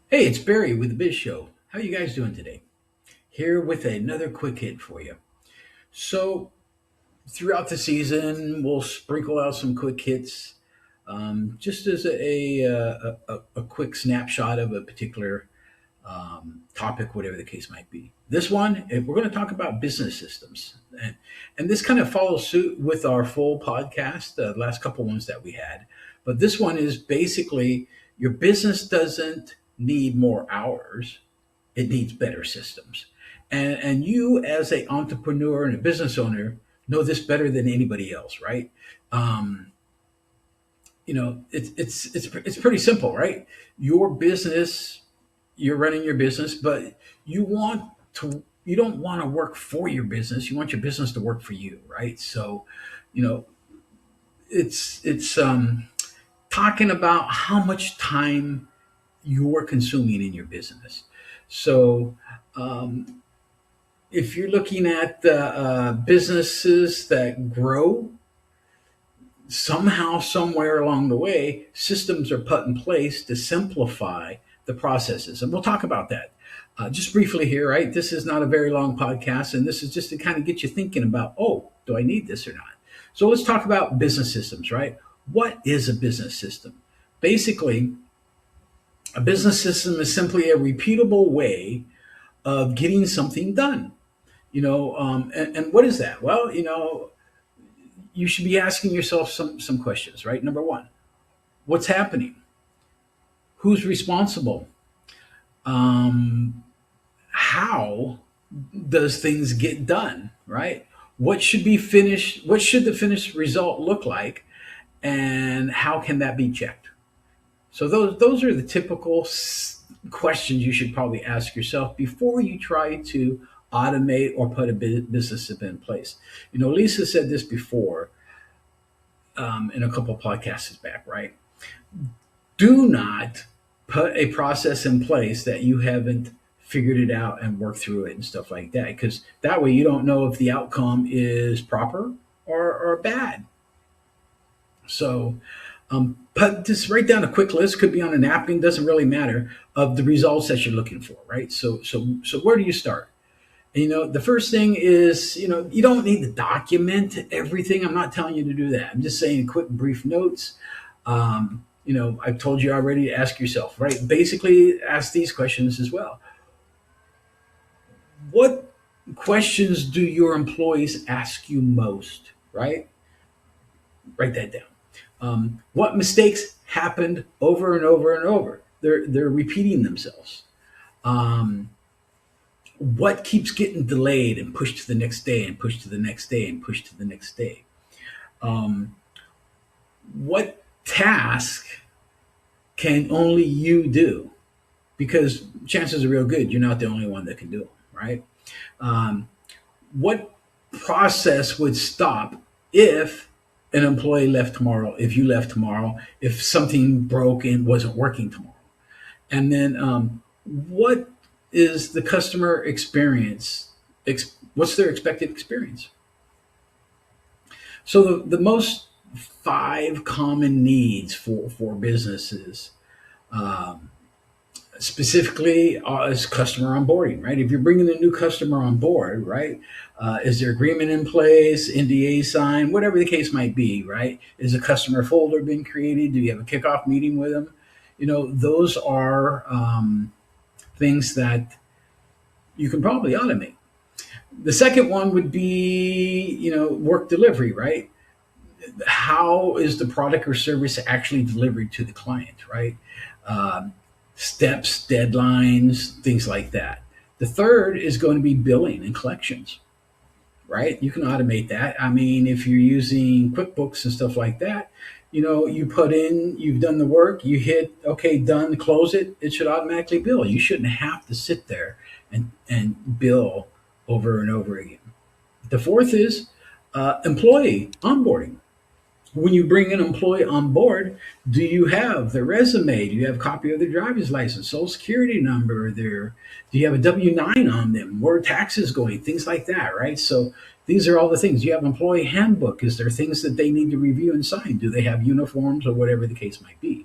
Hey, it's Barry with the Biz Show. How you guys doing today? Here with another quick hit for you. So, throughout the season, we'll sprinkle out some quick hits, just as a quick snapshot of a particular topic, whatever the case might be. This one, we're going to talk about business systems, and this kind of follows suit with our full podcast, the last couple ones that we had. But this one is basically your business doesn't need more hours; it needs better systems. And you, as a entrepreneur and a business owner, know this better than anybody else, right? Um, it's pretty simple, right? Your business, you're running your business, but you don't want to work for your business. You want your business to work for you, right? So, you know, it's talking about how much time you're consuming in your business. So, um, if you're looking at businesses that grow, somehow, somewhere along the way, systems are put in place to simplify the processes. And we'll talk about that just briefly here, right? This is not a very long podcast, and this is just to kind of get you thinking about, oh, do I need this or not? So let's talk about business systems, right? What is a business system? Basically, a business system is simply a repeatable way of getting something done. And what is that? Well, you should be asking yourself some questions, right? Number one, what's happening? Who's responsible? Um, how does things get done, right? What should be finished? What should the finished result look like? And how can that be checked? So those are the typical questions you should probably ask yourself before you try to automate or put a business system in place. Lisa said this before in a couple of podcasts back, right? Do not put a process in place that you haven't figured it out and worked through it and stuff like that, because that way you don't know if the outcome is proper or bad. So, but just write down a quick list. Could be on a napkin. Doesn't really matter of the results that you're looking for, right? So where do you start? The first thing is, you don't need to document everything. I'm not telling you to do that. I'm just saying quick, brief notes. I've told you already to ask yourself, right? Basically, ask these questions as well. What questions do your employees ask you most, right? Write that down. What mistakes happened over and over and over? They're repeating themselves. Um, what keeps getting delayed and pushed to the next day and pushed to the next day and pushed to the next day? Um, what task can only you do? Because chances are real good you're not the only one that can do it, right? Um, what process would stop if an employee left tomorrow, if you left tomorrow, if something broke and wasn't working tomorrow? And then what is the customer experience? What's their expected experience? So the most five common needs for businesses, um, specifically is customer onboarding, right? If you're bringing a new customer on board, right? Is there agreement in place, NDA signed, whatever the case might be, right? Is a customer folder been created? Do you have a kickoff meeting with them? Those are things that you can probably automate. The second one would be, work delivery, right? How is the product or service actually delivered to the client, right? Um, Steps, deadlines, things like that. The third is going to be billing and collections, right? You can automate that. I mean, if you're using QuickBooks and stuff like that, you put in, you've done the work, you hit, okay, done, close it, it should automatically bill. You shouldn't have to sit there and bill over and over again. The fourth is employee onboarding. When you bring an employee on board, do you have their resume? Do you have a copy of their driver's license, social security number? Do you have a W-9 on them? Where are taxes going? Things like that, right? So these are all the things. You have employee handbook. Is there things that they need to review and sign? Do they have uniforms or whatever the case might be?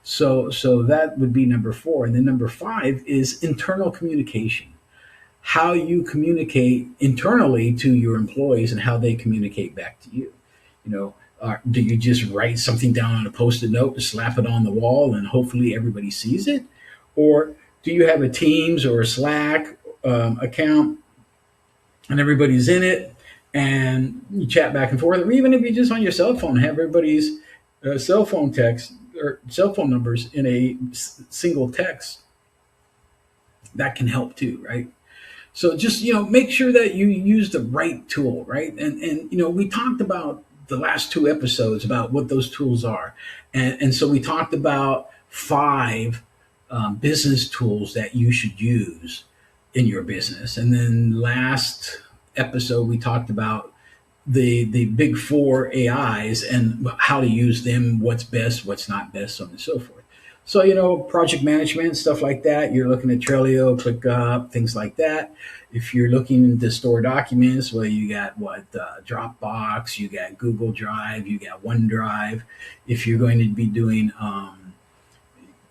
So that would be number four. And then number five is internal communication. How you communicate internally to your employees and how they communicate back to you. You know, do you just write something down on a post-it note and slap it on the wall and hopefully everybody sees it? Or do you have a Teams or a Slack account and everybody's in it and you chat back and forth? Or even if you just on your cell phone have everybody's cell phone text or cell phone numbers in a single text, that can help too, right? So just make sure that you use the right tool, right? And we talked about the last two episodes about what those tools are, and so we talked about five business tools that you should use in your business, and then last episode we talked about the big four AIs and how to use them, what's best, what's not best, so on and so forth. So, project management, stuff like that. You're looking at Trello, ClickUp, things like that. If you're looking to store documents, well, you got Dropbox, you got Google Drive, you got OneDrive. If you're going to be doing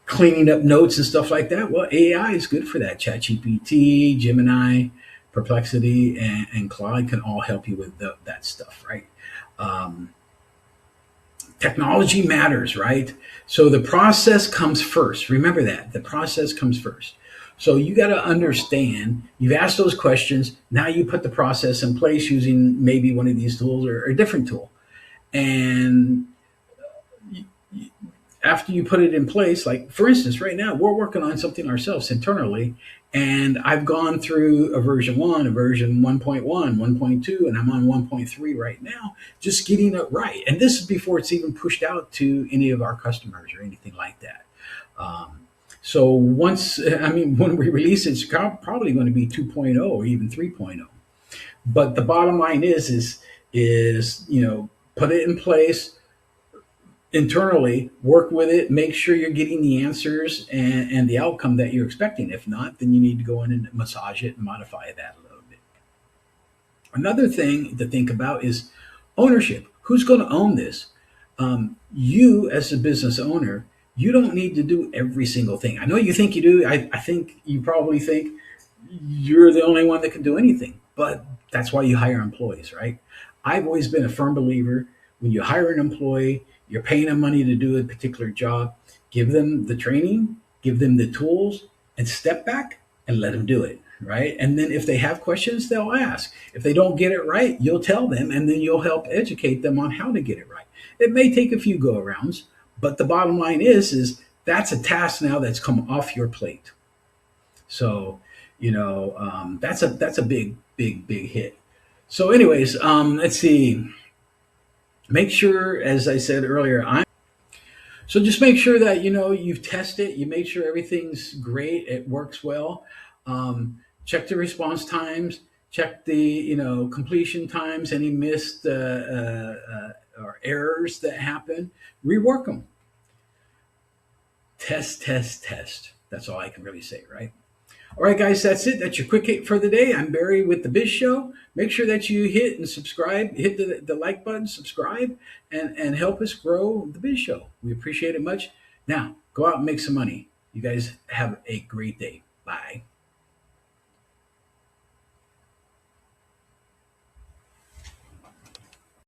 cleaning up notes and stuff like that, well, AI is good for that. ChatGPT, Gemini, Perplexity, and Claude can all help you with that stuff, right? Um, Technology matters, right? So the process comes first. Remember that the process comes first. So you got to understand, you've asked those questions. Now you put the process in place using maybe one of these tools or a different tool. And after you put it in place, like for instance, right now we're working on something ourselves internally, and I've gone through a version one, a version 1.1, 1.2, and I'm on 1.3 right now, just getting it right. And this is before it's even pushed out to any of our customers or anything like that. Um, so when we release it, it's probably going to be 2.0 or even 3.0. But the bottom line is put it in place internally, work with it, make sure you're getting the answers and the outcome that you're expecting. If not, then you need to go in and massage it and modify that a little bit. Another thing to think about is ownership. Who's going to own this? You, as a business owner, you don't need to do every single thing. I know you think you do. I think you probably think you're the only one that can do anything, but that's why you hire employees, right? I've always been a firm believer when you hire an employee, you're paying them money to do a particular job, give them the training, give them the tools, and step back and let them do it, right? And then if they have questions, they'll ask. If they don't get it right, you'll tell them, and then you'll help educate them on how to get it right. It may take a few go arounds, but the bottom line is that's a task now that's come off your plate. So, that's a big, big, big hit. So, anyways, let's see. Make sure, as I said earlier, so just make sure that you've tested. You make sure everything's great. It works well. Check the response times. Check the completion times. Any missed or errors that happen. Rework them. Test, test, test. That's all I can really say, right? All right, guys, that's it. That's your quick hit for the day. I'm Barry with the Biz Show. Make sure that you hit and subscribe, hit the like button, subscribe, and help us grow the Biz Show. We appreciate it much. Now, go out and make some money. You guys have a great day. Bye.